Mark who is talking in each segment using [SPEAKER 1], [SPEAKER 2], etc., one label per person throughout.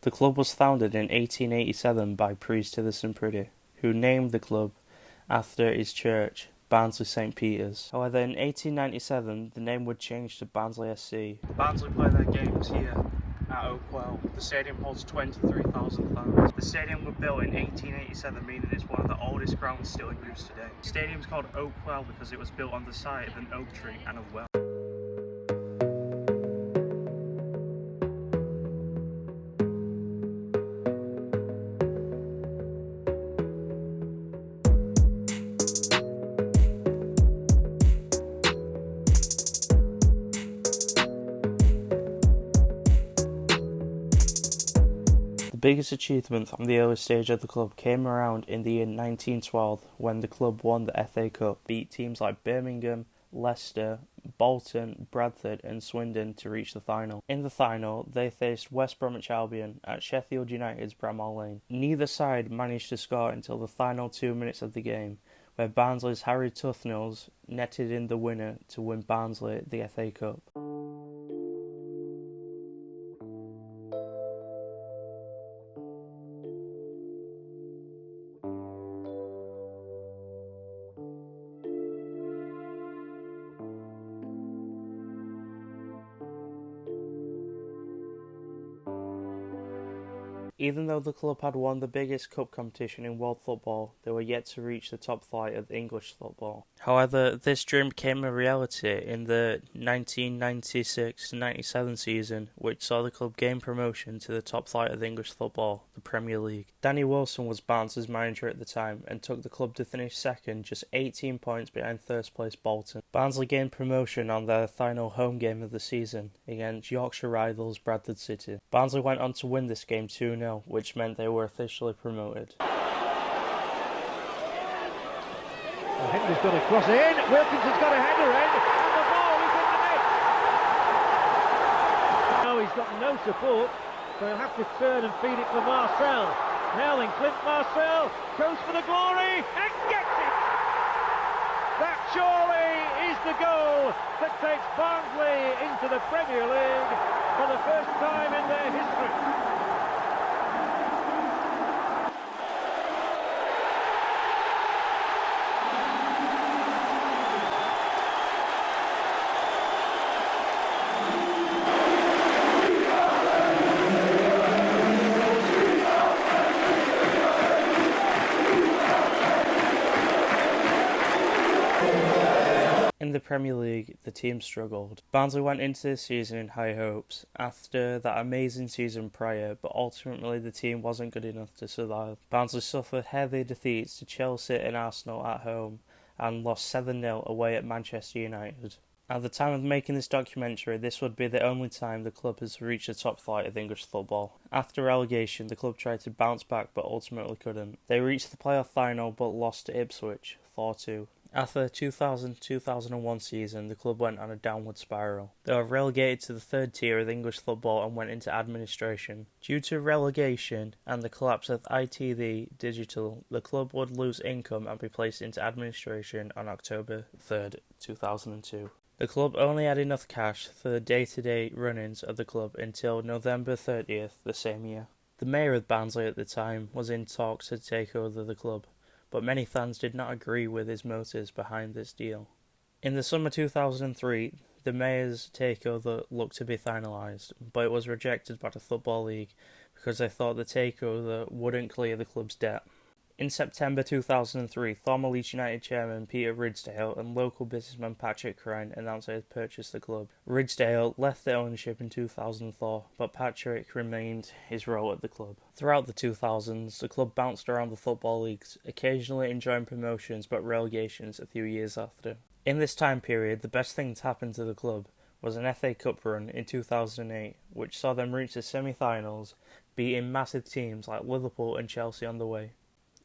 [SPEAKER 1] The club was founded in 1887 by priest Tillotson Priddy, who named the club after his church, Barnsley St Peter's. However, in 1897, the name would change to Barnsley SC. Barnsley play their games here at Oakwell. The stadium holds 23,000 fans. The stadium was built in 1887, meaning it's one of the oldest grounds still in use today. The stadium's called Oakwell because it was built on the site of an oak tree and a well. The biggest achievement from the early stage of the club came around in the year 1912 when the club won the FA Cup, beat teams like Birmingham, Leicester, Bolton, Bradford and Swindon to reach the final. In the final, they faced West Bromwich Albion at Sheffield United's Bramall Lane. Neither side managed to score until the final 2 minutes of the game, where Barnsley's Harry Tufnells netted in the winner to win Barnsley the FA Cup. Even though the club had won the biggest cup competition in world football, they were yet to reach the top flight of English football. However, this dream became a reality in the 1996-97 season, which saw the club gain promotion to the top flight of English football, the Premier League. Danny Wilson was Barnsley's manager at the time and took the club to finish second, just 18 points behind first place Bolton. Barnsley gained promotion on their final home game of the season against Yorkshire rivals Bradford City. Barnsley went on to win this game 2-0, which meant they were officially promoted.
[SPEAKER 2] Henry's got a cross in, Wilkinson's got a header in, and the ball is in the net. Now he's got no support, so he'll have to turn and feed it for Marcel. Now then, Clint Marcel goes for the glory and gets it! That surely is the goal that takes Barnsley into the Premier League for the first time in their history.
[SPEAKER 1] In the Premier League, the team struggled. Barnsley went into this season in high hopes after that amazing season prior, but ultimately the team wasn't good enough to survive. Barnsley suffered heavy defeats to Chelsea and Arsenal at home and lost 7-0 away at Manchester United. At the time of making this documentary, this would be the only time the club has reached the top flight of English football. After relegation, the club tried to bounce back but ultimately couldn't. They reached the playoff final but lost to Ipswich 4-2. After the 2000-2001 season, the club went on a downward spiral. They were relegated to the third tier of English football and went into administration. Due to relegation and the collapse of ITV Digital, the club would lose income and be placed into administration on October 3rd, 2002. The club only had enough cash for the day-to-day run-ins of the club until November 30th the same year. The mayor of Barnsley at the time was in talks to take over the club, but many fans did not agree with his motives behind this deal. In the summer 2003, the mayor's takeover looked to be finalised, but it was rejected by the Football League because they thought the takeover wouldn't clear the club's debt. In September 2003, former Leeds United chairman Peter Ridsdale and local businessman Patrick Crane announced they had purchased the club. Ridsdale left the ownership in 2004, but Patrick remained his role at the club. Throughout the 2000s, the club bounced around the football leagues, occasionally enjoying promotions but relegations a few years after. In this time period, the best thing to happen to the club was an FA Cup run in 2008, which saw them reach the semi-finals, beating massive teams like Liverpool and Chelsea on the way.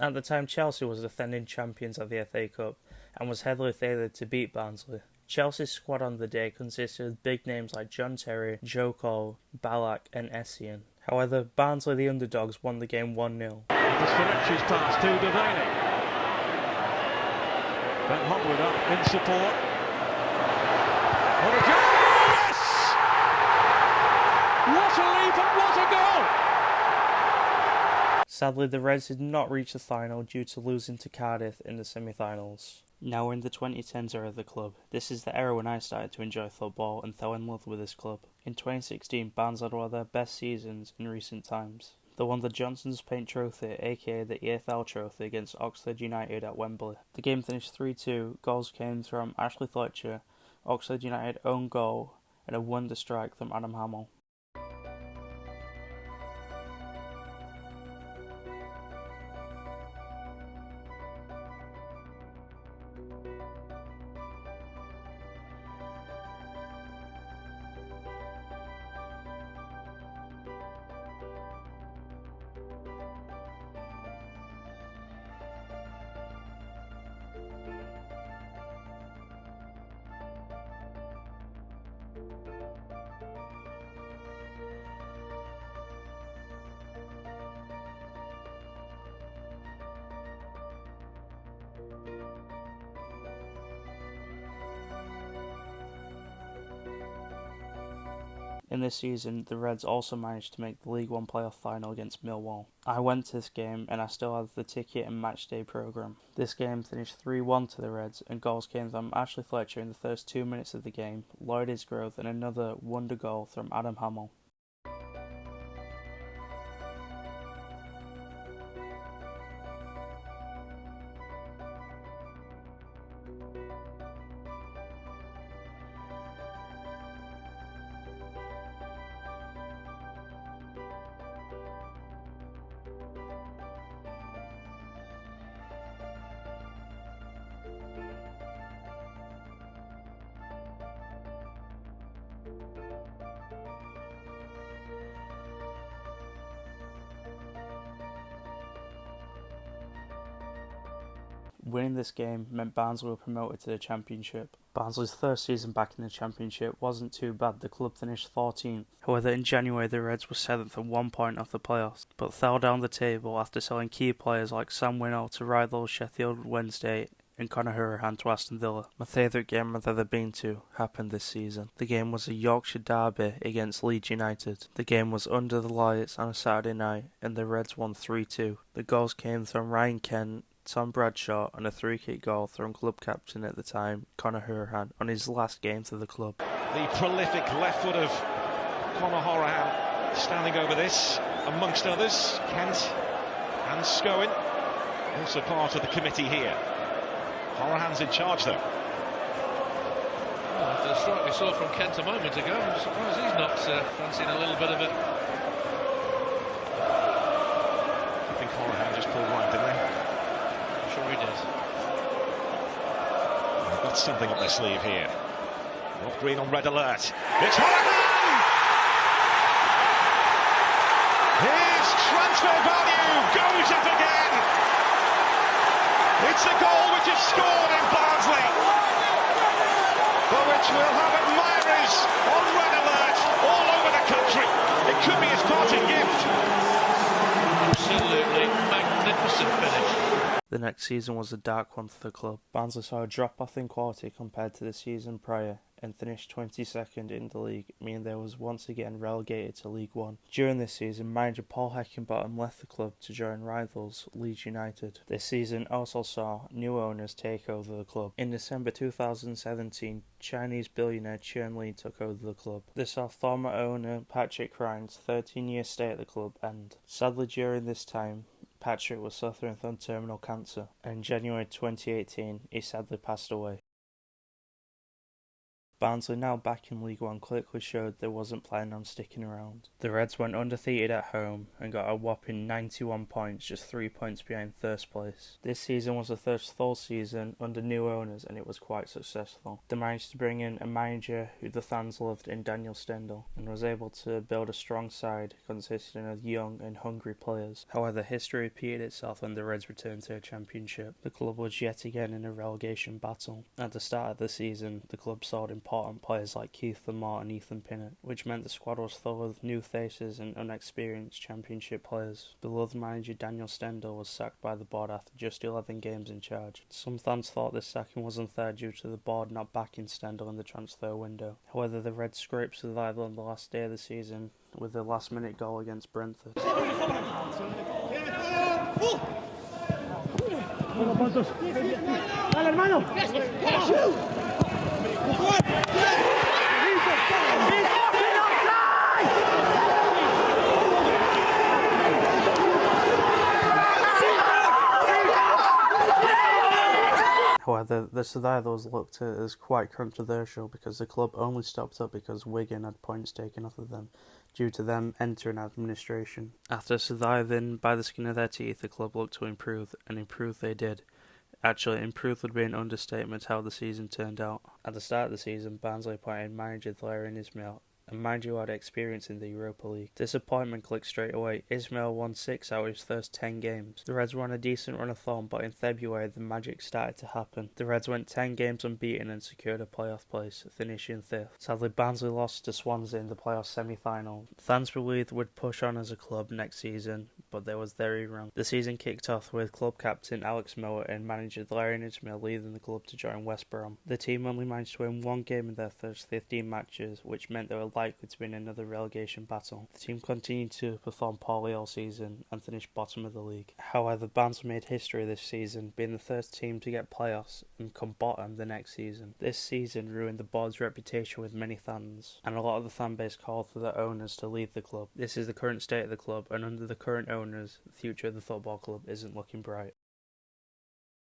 [SPEAKER 1] At the time, Chelsea was defending champions of the FA Cup and was heavily favoured to beat Barnsley. Chelsea's squad on the day consisted of big names like John Terry, Joe Cole, Ballack and Essien. However, Barnsley, the underdogs, won the game 1-0.
[SPEAKER 2] Spinacci's pass to Devaney. Van Hopwood up in support. What a goal! Yes! What a leap and what a goal!
[SPEAKER 1] Sadly, the Reds did not reach the final due to losing to Cardiff in the semi-finals. Now we're in the 2010s era of the club. This is the era when I started to enjoy football and fell in love with this club. In 2016, Barnsley had one of their best seasons in recent times. They won the Johnson's Paint Trophy, aka the EFL Trophy, against Oxford United at Wembley. The game finished 3-2, goals came from Ashley Fletcher, Oxford United own goal, and a wonder strike from Adam Hamill. In this season, the Reds also managed to make the League One playoff final against Millwall. I went to this game and I still have the ticket and matchday programme. This game finished 3-1 to the Reds and goals came from Ashley Fletcher in the first 2 minutes of the game, Lloyd Isgrove and another wonder goal from Adam Hamill. Winning this game meant Barnsley were promoted to the Championship. Barnsley's first season back in the Championship wasn't too bad, the club finished 14th. However, in January the Reds were 7th and 1 point off the playoffs, but fell down the table after selling key players like Sam Winnall to rivals Sheffield Wednesday and Conor Hurahan to Aston Villa. My favourite game I've ever been to happened this season. The game was a Yorkshire derby against Leeds United. The game was under the lights on a Saturday night and the Reds won 3-2. The goals came from Ryan Kent, Tom Bradshaw and a free-kick goal from club captain at the time, Conor Hurahan, on his last game for the club.
[SPEAKER 3] The prolific left foot of Conor Hurahan standing over this, amongst others, Kent and Scowen, also part of the committee here. Hurahan's in charge though.
[SPEAKER 4] Well, after the strike we saw from Kent a moment ago, I'm surprised he's not fancying a little bit of it.
[SPEAKER 3] I think Hurahan just pulled right, didn't they?
[SPEAKER 4] Sure he did.
[SPEAKER 3] They've got something up their sleeve here. North Green on red alert. It's Hurahan! His transfer value goes up again. It's the goal which is scored in Barnsley, for which we'll have admirers on red alert all over the country. It could be his parting gift.
[SPEAKER 4] Absolutely magnificent finish.
[SPEAKER 1] The next season was a dark one for the club. Barnsley saw a drop-off in quality compared to the season prior and finished 22nd in the league, meaning they was once again relegated to League One. During this season, manager Paul Heckingbottom left the club to join rivals Leeds United. This season also saw new owners take over the club. In December 2017, Chinese billionaire Chen Li took over the club. This saw former owner Patrick Ryan's 13-year stay at the club end. Sadly, during this time, Patrick was suffering from terminal cancer, and in January 2018, he sadly passed away. Barnsley, now back in League One, quickly showed they wasn't planning on sticking around. The Reds went undefeated at home and got a whopping 91 points, just 3 points behind first place. This season was the first full season under new owners and it was quite successful. They managed to bring in a manager who the fans loved in Daniel Stendel and was able to build a strong side consisting of young and hungry players. However, history repeated itself when the Reds returned to a championship. The club was yet again in a relegation battle. At the start of the season, the club sold important important players like Keith Lamar and Ethan Pinnett, which meant the squad was full of new faces and unexperienced championship players. Beloved manager Daniel Stendel was sacked by the board after just 11 games in charge. Some fans thought this sacking was unfair due to the board not backing Stendel in the transfer window. However, the Reds scraped survival on the last day of the season with a last-minute goal against Brentford. However, the survival was looked at as quite controversial because the club only stopped up because Wigan had points taken off of them due to them entering administration. After surviving by the skin of their teeth, the club looked to improve, and improve they did. Actually, improved would be an understatement how the season turned out. At the start of the season, Barnsley appointed manager Valérien Ismaël, a manager who had experience in the Europa League. Disappointment clicked straight away. Ismaël won 6 out of his first 10 games. The Reds were on a decent run of form, but in February the magic started to happen. The Reds went 10 games unbeaten and secured a playoff place, finishing 5th. Sadly, Barnsley lost to Swansea in the playoff semi-final. Fans believed would push on as a club next season, but they was very wrong. The season kicked off with club captain Alex Mowatt and manager Valérien Ismaël leaving the club to join West Brom. The team only managed to win 1 game in their first 15 matches, which meant they were likely to win another relegation battle. The team continued to perform poorly all season and finished bottom of the league. However, Barnsley made history this season, being the first team to get playoffs and come bottom the next season. This season ruined the board's reputation with many fans, and a lot of the fan base called for the owners to leave the club. This is the current state of the club, and under the current owners, the future of the football club isn't looking bright.